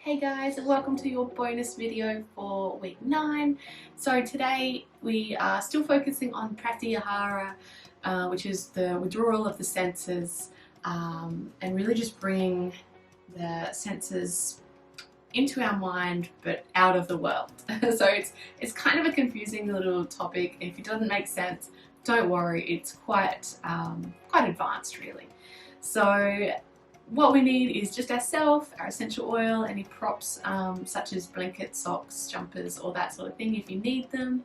Hey guys, and welcome to your bonus video for week 9. So today we are still focusing on Pratyahara, which is the withdrawal of the senses, and really just bringing the senses into our mind but out of the world. So it's kind of a confusing little topic. If it doesn't make sense, don't worry, it's quite advanced really. So what we need is just ourselves, our essential oil, any props such as blankets, socks, jumpers, all that sort of thing if you need them.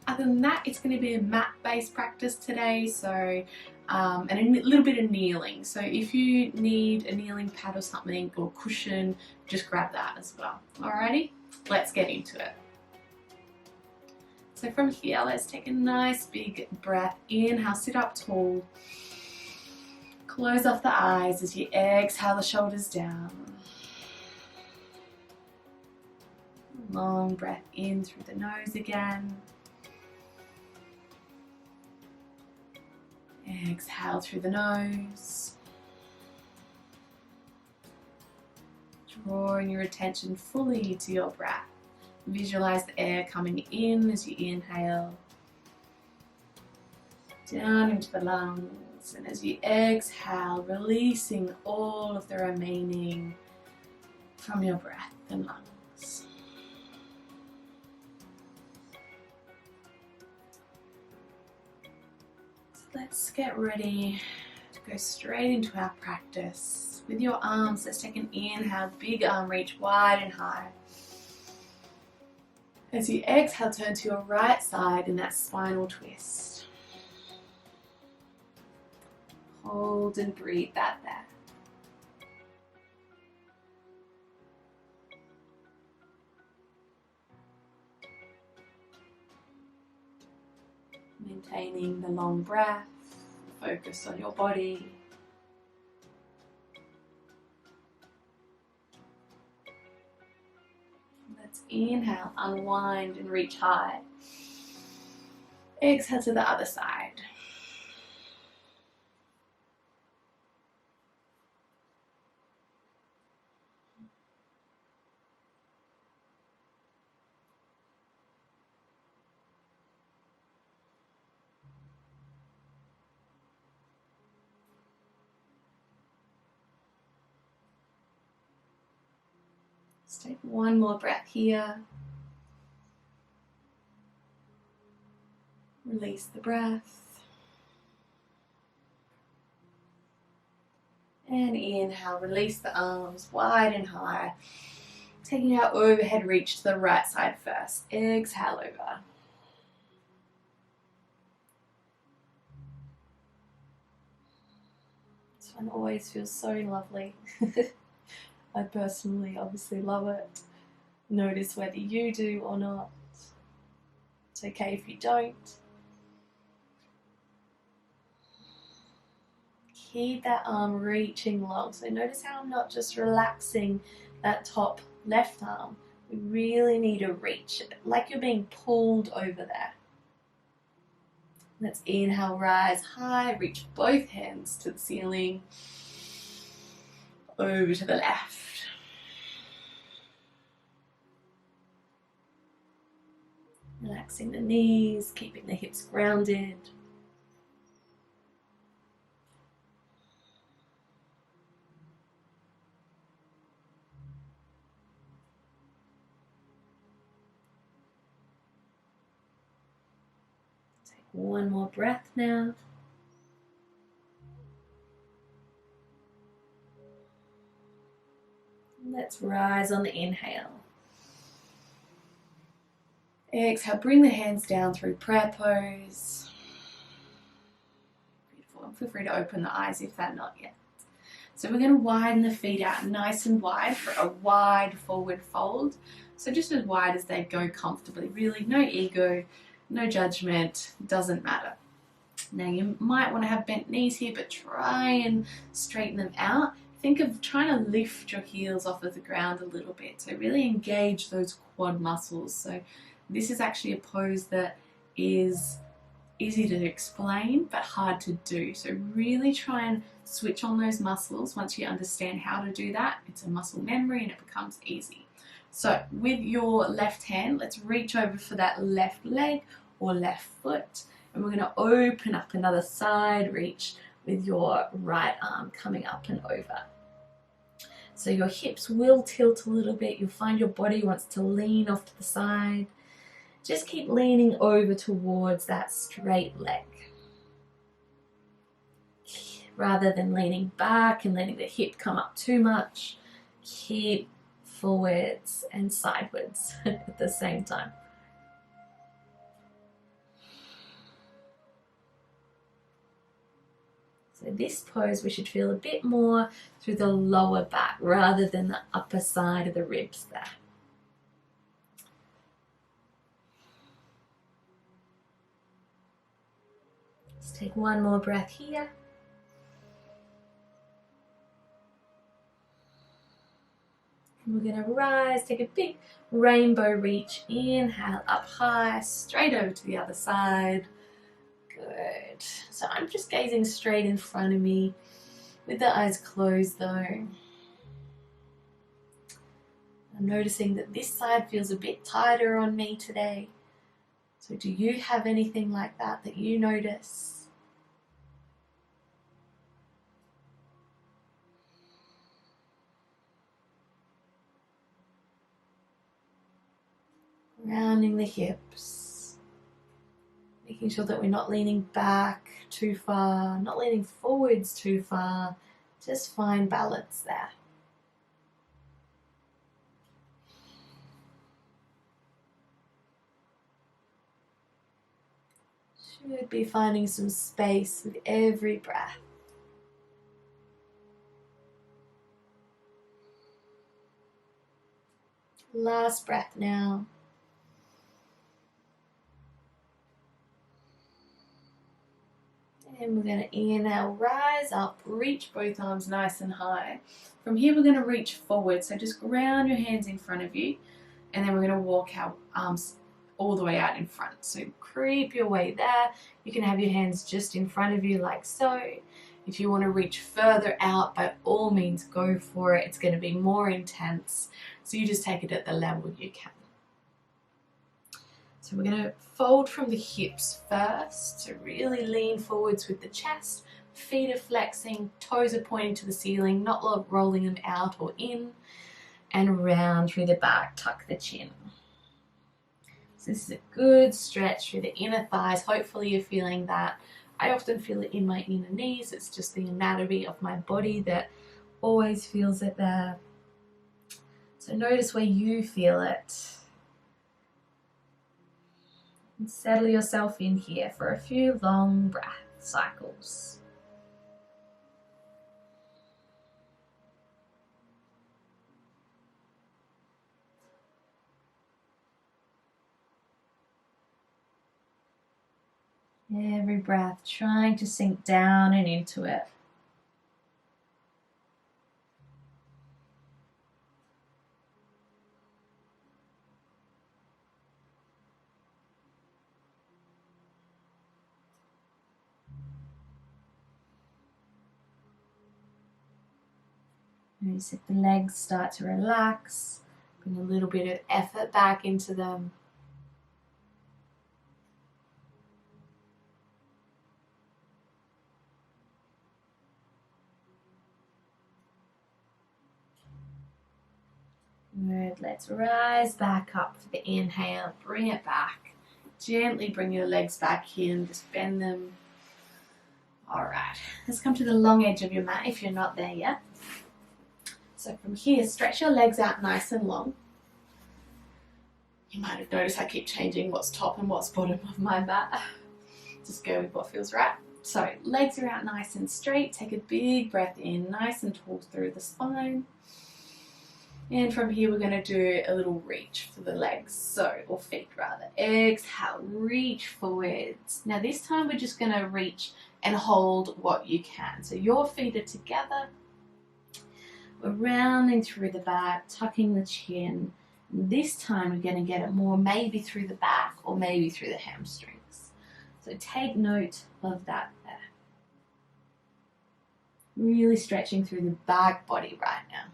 Other than that, it's going to be a mat-based practice today, so and a little bit of kneeling. So if you need a kneeling pad or something, or cushion, just grab that as well. Alrighty, let's get into it. So from here, let's take a nice big breath. Inhale, sit up tall. Close off the eyes as you exhale the shoulders down. Long breath in through the nose again. Exhale through the nose. Drawing your attention fully to your breath. Visualize the air coming in as you inhale. Down into the lungs, and as you exhale, releasing all of the remaining from your breath and lungs. So let's get ready to go straight into our practice. With your arms, let's take an inhale, big arm reach wide and high. As you exhale, turn to your right side in that spinal twist. Hold and breathe that there. Maintaining the long breath, focus on your body. Let's inhale, unwind and reach high. Exhale to the other side. Let's take one more breath here. Release the breath. And inhale, release the arms wide and high. Taking our overhead reach to the right side first. Exhale over. This one always feels so lovely. I personally obviously love it. Notice whether you do or not. It's okay if you don't. Keep that arm reaching long. So notice how I'm not just relaxing that top left arm. We really need to reach it, like you're being pulled over there. Let's inhale, rise high, reach both hands to the ceiling. Over to the left. Relaxing the knees, keeping the hips grounded. Take one more breath now. Let's rise on the inhale. Exhale, bring the hands down through prayer pose. Beautiful. Feel free to open the eyes if they're not yet. So we're going to widen the feet out nice and wide for a wide forward fold. So just as wide as they go comfortably. Really, no ego, no judgment, doesn't matter. Now you might want to have bent knees here, but try and straighten them out. Think of trying to lift your heels off of the ground a little bit. So really engage those quad muscles. So this is actually a pose that is easy to explain but hard to do. So really try and switch on those muscles. Once you understand how to do that, it's a muscle memory and it becomes easy. So with your left hand, let's reach over for that left leg or left foot, and we're going to open up another side reach with your right arm coming up and over. So your hips will tilt a little bit. You'll find your body wants to lean off to the side. Just keep leaning over towards that straight leg, rather than leaning back and letting the hip come up too much. Keep forwards and sideways at the same time. So this pose we should feel a bit more through the lower back rather than the upper side of the ribs there. Let's take one more breath here. We're going to rise, take a big rainbow reach, inhale up high, straight over to the other side. Good. So I'm just gazing straight in front of me with the eyes closed though. I'm noticing that this side feels a bit tighter on me today. So do you have anything like that that you notice? Rounding the hips, making sure that we're not leaning back too far, not leaning forwards too far, just find balance there. Should be finding some space with every breath. Last breath now. And we're going to inhale, rise up, reach both arms nice and high. From here we're going to reach forward, so just ground your hands in front of you, and then we're going to walk our arms all the way out in front. So creep your way there. You can have your hands just in front of you like so. If you want to reach further out, by all means go for it. It's going to be more intense, so you just take it at the level you can. So we're going to fold from the hips first, so really lean forwards with the chest, feet are flexing, toes are pointing to the ceiling, not rolling them out or in, and round through the back, tuck the chin. So this is a good stretch through the inner thighs. Hopefully you're feeling that. I often feel it in my inner knees. It's just the anatomy of my body that always feels it there. So notice where you feel it. And settle yourself in here for a few long breath cycles. Every breath trying to sink down and into it. Notice if the legs start to relax, bring a little bit of effort back into them. Good, let's rise back up for the inhale, bring it back. Gently bring your legs back in, just bend them. Alright, let's come to the long edge of your mat if you're not there yet. So from here, stretch your legs out nice and long. You might have noticed I keep changing what's top and what's bottom of my mat. Just go with what feels right. So legs are out nice and straight. Take a big breath in, nice and tall through the spine. And from here we're going to do a little reach for the legs, or feet rather. Exhale, reach forwards. Now this time we're just going to reach and hold what you can. So your feet are together. We're rounding through the back, tucking the chin. This time we're going to get it more maybe through the back or maybe through the hamstrings. So take note of that there. Really stretching through the back body right now.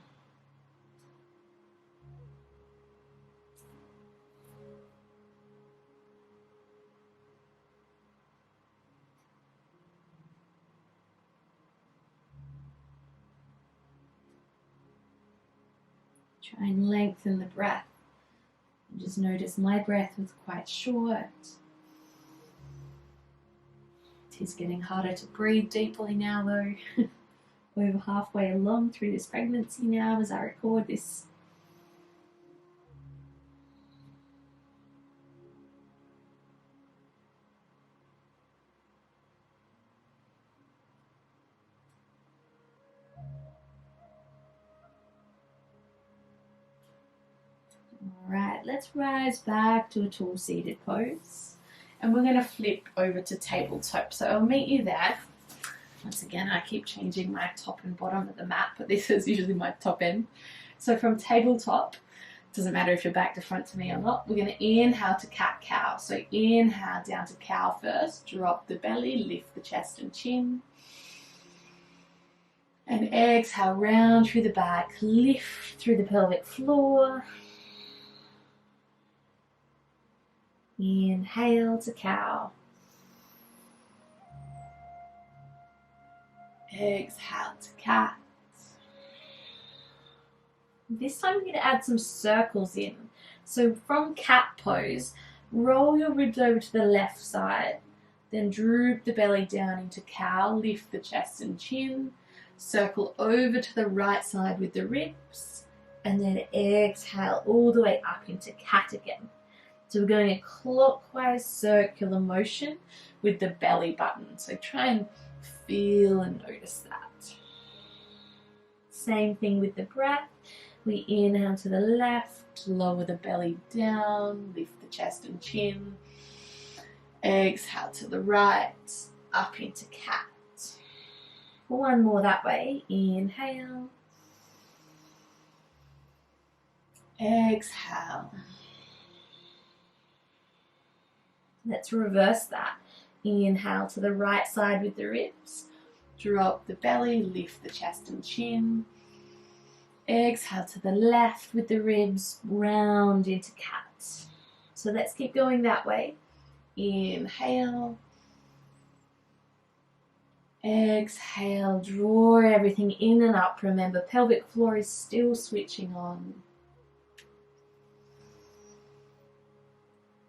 Try and lengthen the breath. Just notice my breath was quite short. It is getting harder to breathe deeply now though. Over halfway along through this pregnancy now as I record this. Alright, let's rise back to a tall seated pose. And we're going to flip over to tabletop. So I'll meet you there. Once again, I keep changing my top and bottom of the mat, but this is usually my top end. So from tabletop, doesn't matter if you're back to front to me or not, we're going to inhale to cat-cow. So inhale down to cow first, drop the belly, lift the chest and chin. And exhale, round through the back, lift through the pelvic floor. Inhale to cow. Exhale to cat. This time we're going to add some circles in. So from cat pose, roll your ribs over to the left side, then droop the belly down into cow, lift the chest and chin, circle over to the right side with the ribs, and then exhale all the way up into cat again. So we're going a clockwise circular motion with the belly button. So try and feel and notice that. Same thing with the breath. We inhale to the left, lower the belly down, lift the chest and chin. Exhale to the right, up into cat. One more that way. Inhale. Exhale. Let's reverse that. Inhale to the right side with the ribs. Drop the belly, lift the chest and chin. Exhale to the left with the ribs, round into cat. So let's keep going that way. Inhale. Exhale, draw everything in and up. Remember, pelvic floor is still switching on.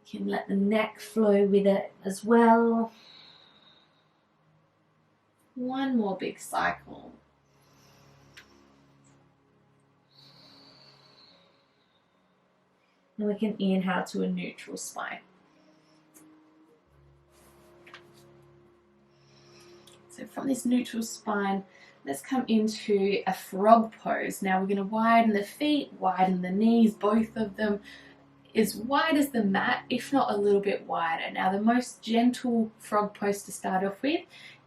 You can let the neck flow with it as well. One more big cycle. And we can inhale to a neutral spine. So from this neutral spine, let's come into a frog pose. Now we're going to widen the feet, widen the knees, both of them as wide as the mat, if not a little bit wider. Now the most gentle frog pose to start off with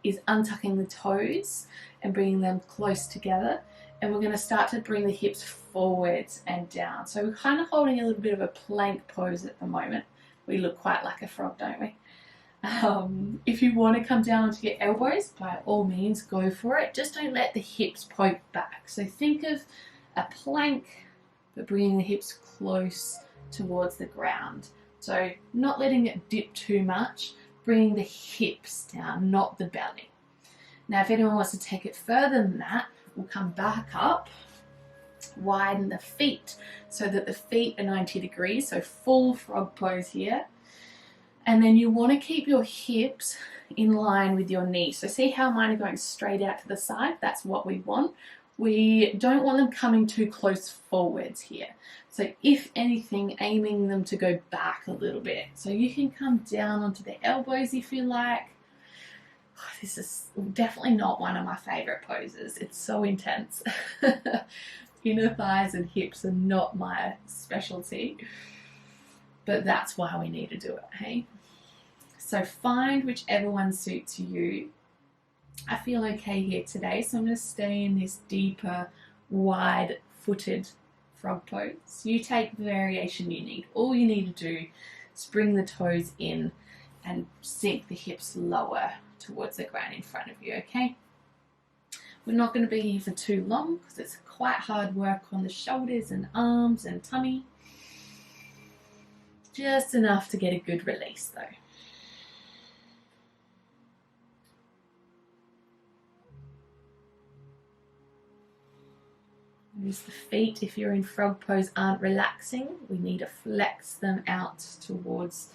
is untucking the toes and bringing them close together. And we're going to start to bring the hips forwards and down. So we're kind of holding a little bit of a plank pose at the moment. We look quite like a frog, don't we? If you want to come down onto your elbows, by all means go for it. Just don't let the hips poke back. So think of a plank, but bringing the hips close towards the ground. So not letting it dip too much, bringing the hips down, not the belly. Now if anyone wants to take it further than that, we'll come back up, widen the feet so that the feet are 90 degrees, so full frog pose here. And then you want to keep your hips in line with your knees. So see how mine are going straight out to the side? That's what we want. We don't want them coming too close forwards here. So if anything, aiming them to go back a little bit. So you can come down onto the elbows if you like. This is definitely not one of my favorite poses. It's so intense. Inner thighs and hips are not my specialty, but that's why we need to do it, hey? So find whichever one suits you. I feel okay here today, so I'm going to stay in this deeper, wide-footed frog pose. You take the variation you need. All you need to do is bring the toes in and sink the hips lower towards the ground in front of you, okay? We're not going to be here for too long because it's quite hard work on the shoulders and arms and tummy. Just enough to get a good release though. Notice the feet, if you're in frog pose, aren't relaxing. We need to flex them out towards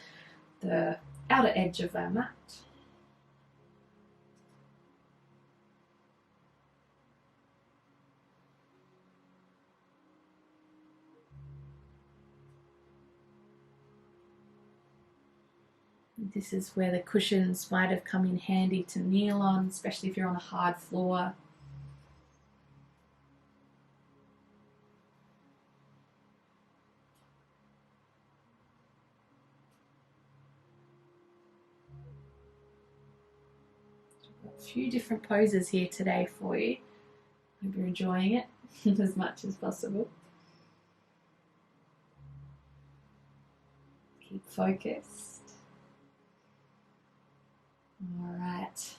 the outer edge of our mat. This is where the cushions might have come in handy to kneel on, especially if you're on a hard floor. A few different poses here today for you. Hope you're enjoying it as much as possible. Keep focused. All right.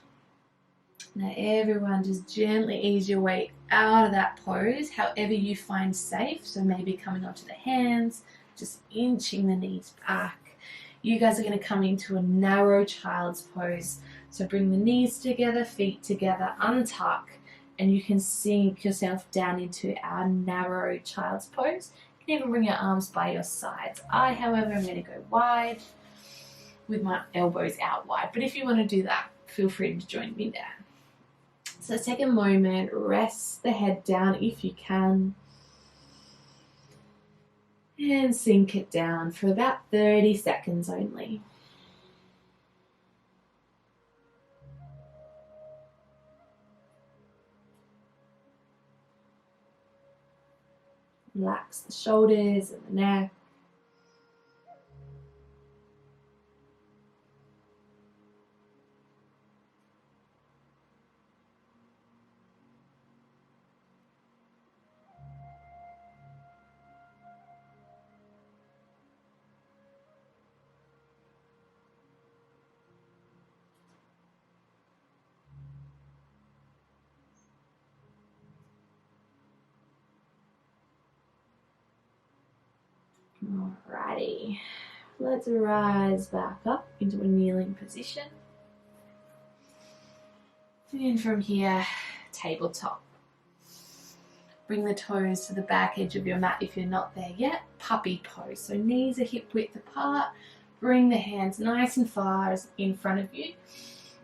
Now everyone just gently ease your way out of that pose, however you find safe. So maybe coming onto the hands, just inching the knees back. You guys are going to come into a narrow child's pose. So bring the knees together, feet together, untuck, and you can sink yourself down into our narrow child's pose. You can even bring your arms by your sides. I, however, am going to go wide with my elbows out wide. But if you want to do that, feel free to join me there. So take a moment, rest the head down if you can, and sink it down for about 30 seconds only. Relax the shoulders and the neck. Alrighty, let's rise back up into a kneeling position. And from here, tabletop. Bring the toes to the back edge of your mat if you're not there yet. Puppy pose. So knees are hip width apart. Bring the hands nice and far in front of you.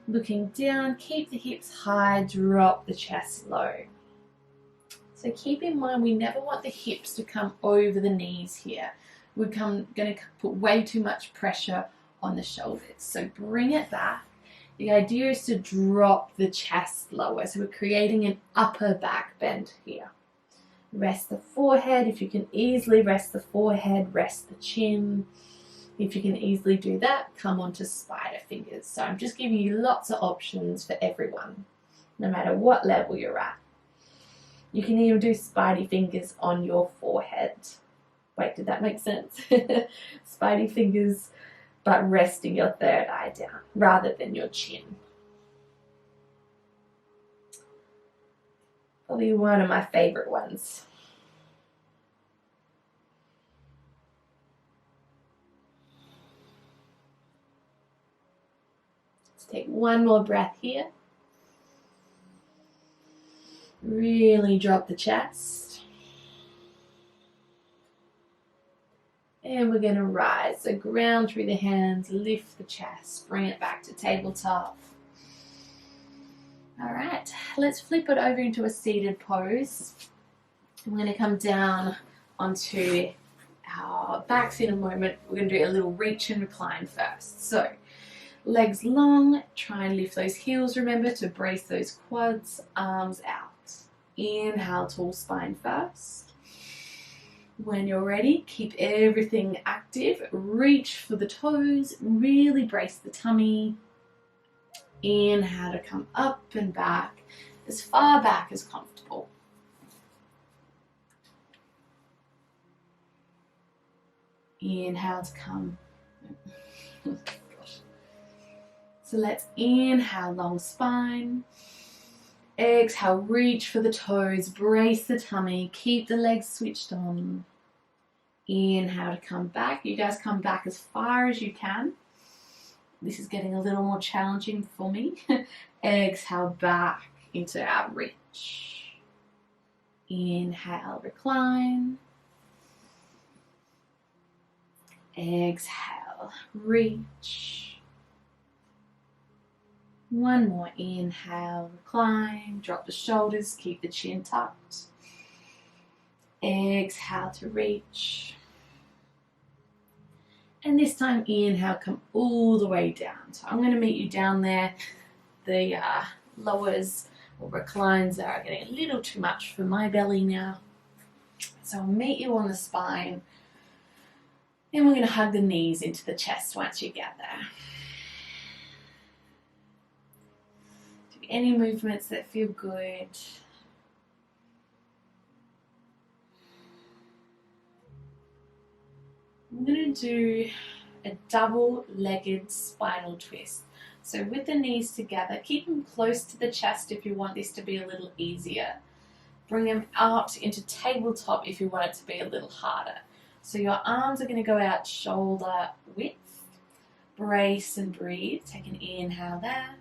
Looking down, keep the hips high, drop the chest low. So keep in mind, we never want the hips to come over the knees here. We're going to put way too much pressure on the shoulders. So bring it back. The idea is to drop the chest lower. So we're creating an upper back bend here. Rest the forehead. If you can easily rest the forehead, rest the chin. If you can easily do that, come onto spider fingers. So I'm just giving you lots of options for everyone, no matter what level you're at. You can even do spidey fingers on your forehead. Wait, did that make sense? Spidey fingers, but resting your third eye down rather than your chin. Probably one of my favorite ones. Let's take one more breath here. Really drop the chest. And we're going to rise. So ground through the hands, lift the chest, bring it back to tabletop. All right, let's flip it over into a seated pose. We're going to come down onto our backs in a moment. We're going to do a little reach and recline first. So legs long, try and lift those heels. Remember to brace those quads, arms out. Inhale, tall spine first. When you're ready, keep everything active. Reach for the toes, really brace the tummy. Inhale to come up and back, as far back as comfortable. Inhale to come. So let's inhale, long spine. Exhale, reach for the toes, brace the tummy, keep the legs switched on. Inhale to come back. You guys come back as far as you can. This is getting a little more challenging for me. Exhale back into our reach. Inhale, recline. Exhale, reach. One more inhale, recline. Drop the shoulders, keep the chin tucked. Exhale to reach. And this time, inhale, come all the way down. So I'm going to meet you down there. The lowers or reclines are getting a little too much for my belly now. So I'll meet you on the spine. Then we're going to hug the knees into the chest once you get there. Do any movements that feel good. I'm going to do a double-legged spinal twist. So with the knees together, keep them close to the chest if you want this to be a little easier. Bring them out into tabletop if you want it to be a little harder. So your arms are going to go out shoulder width. Brace and breathe. Take an inhale there.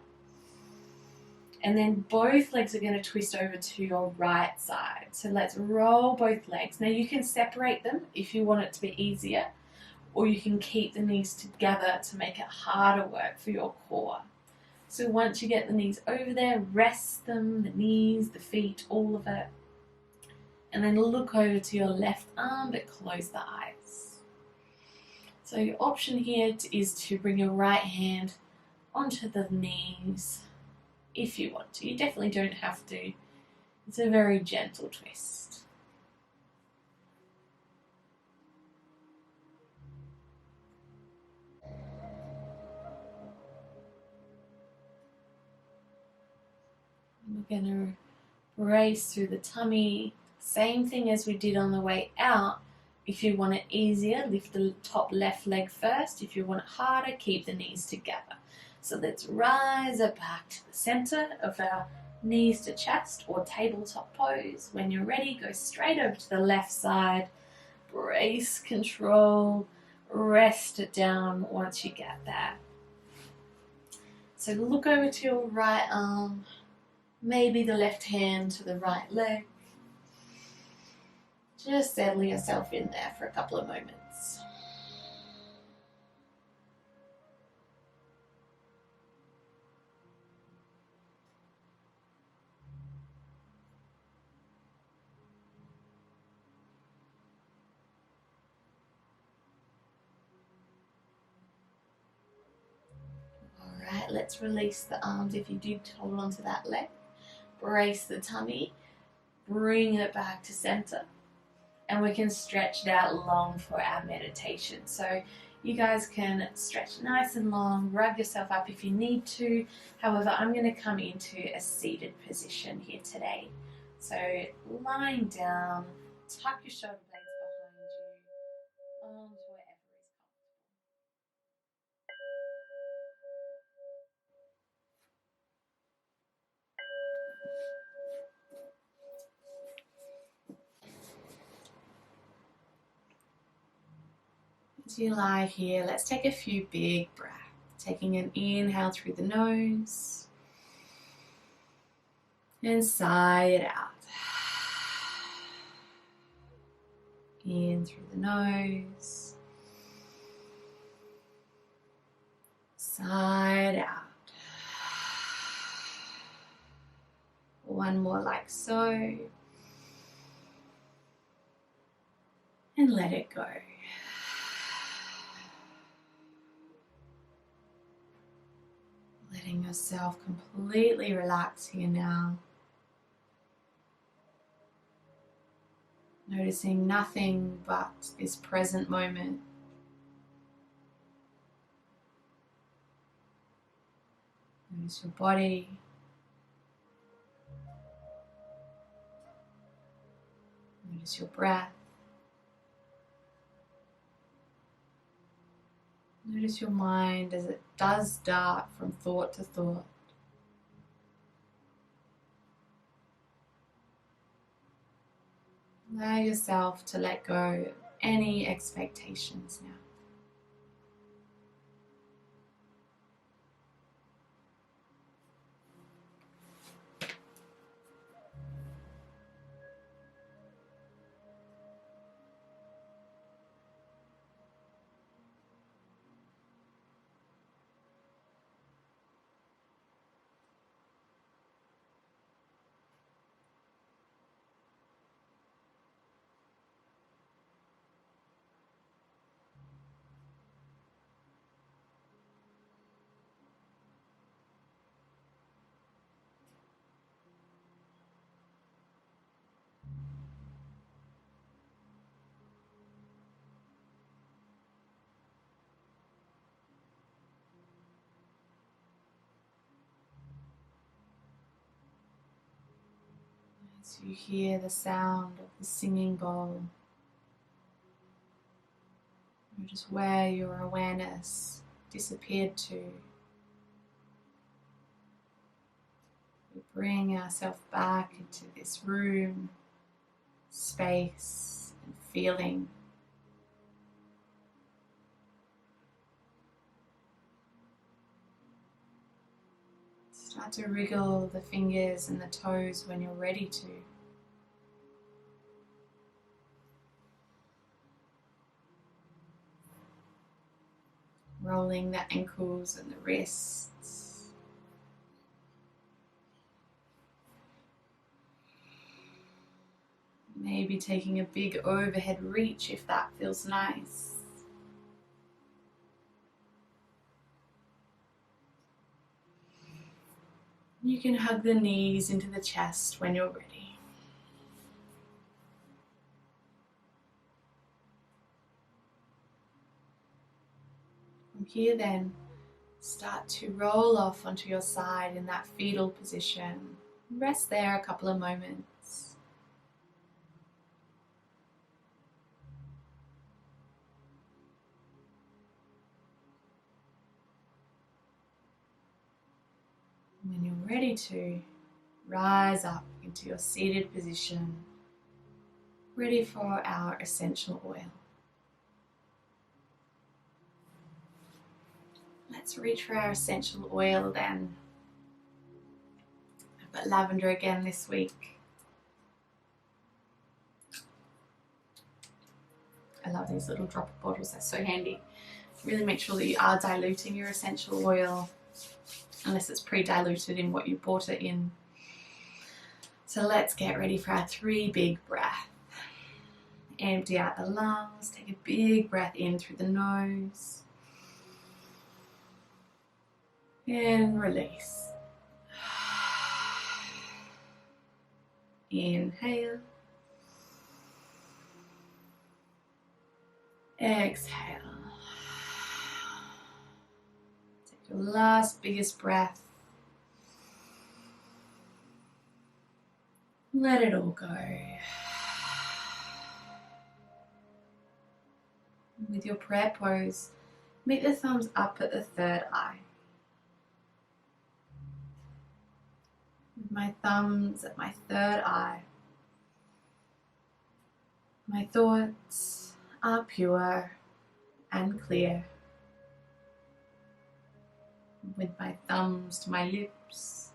And then both legs are going to twist over to your right side. So let's roll both legs. Now you can separate them if you want it to be easier, or you can keep the knees together to make it harder work for your core. So once you get the knees over there, rest them, the knees, the feet, all of it. And then look over to your left arm, but close the eyes. So your option here is to bring your right hand onto the knees if you want to. You definitely don't have to. It's a very gentle twist. We're going to brace through the tummy. Same thing as we did on the way out. If you want it easier, lift the top left leg first. If you want it harder, keep the knees together. So let's rise up back to the center of our knees to chest or tabletop pose. When you're ready, go straight over to the left side. Brace, control, rest it down once you get there. So look over to your right arm, maybe the left hand to the right leg. Just settle yourself in there for a couple of moments. Alright, let's release the arms if you did hold on to that leg. Brace the tummy, bring it back to center. And we can stretch it out long for our meditation. So you guys can stretch nice and long, rub yourself up if you need to. However, I'm going to come into a seated position here today. So lying down, tuck your shoulder blades behind you, arms wherever is comfortable. As you lie here, let's take a few big breaths. Taking an inhale through the nose and sigh it out. In through the nose, sigh it out. One more like so, and let it go. Letting yourself completely relax here now. Noticing nothing but this present moment. Notice your body. Notice your breath. Notice your mind as it does dart from thought to thought. Allow yourself to let go of any expectations now. As you hear the sound of the singing bowl, notice where your awareness disappeared to. We bring ourselves back into this room, space, and feeling. Start to wriggle the fingers and the toes when you're ready to. Rolling the ankles and the wrists. Maybe taking a big overhead reach if that feels nice. You can hug the knees into the chest when you're ready. From here then, start to roll off onto your side in that fetal position. Rest there a couple of moments. When you're ready to, rise up into your seated position, ready for our essential oil. Let's reach for our essential oil then. I've got lavender again this week. I love these little dropper bottles, they're so handy. Really make sure that you are diluting your essential oil, unless it's pre-diluted in what you bought it in. So let's get ready for our 3 big breaths. Empty out the lungs, take a big breath in through the nose. And release. Inhale. Exhale. Take your last biggest breath. Let it all go. With your prayer pose, meet the thumbs up at the third eye. With my thumbs at my third eye, my thoughts are pure and clear. With my thumbs to my lips,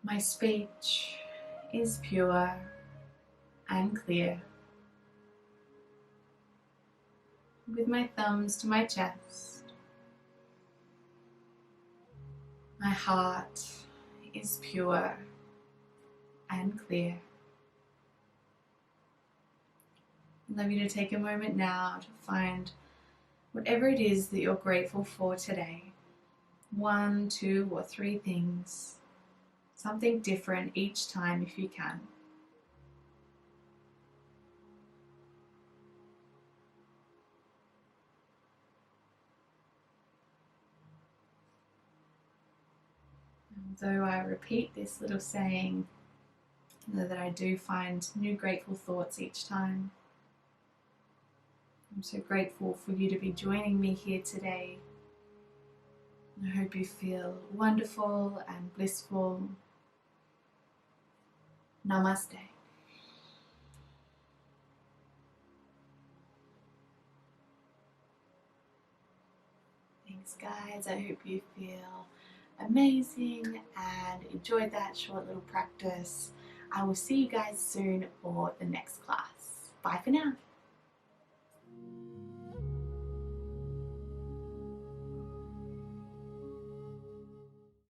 my speech is pure and clear. With my thumbs to my chest, my heart is pure and clear. I'd love you to take a moment now to find whatever it is that you're grateful for today. 1, 2, or 3 things. Something different each time if you can. Although I repeat this little saying, know that I do find new grateful thoughts each time. I'm so grateful for you to be joining me here today. I hope you feel wonderful and blissful. Namaste. Thanks guys, I hope you feel amazing and enjoyed that short little practice. I will see you guys soon for the next class. Bye for now.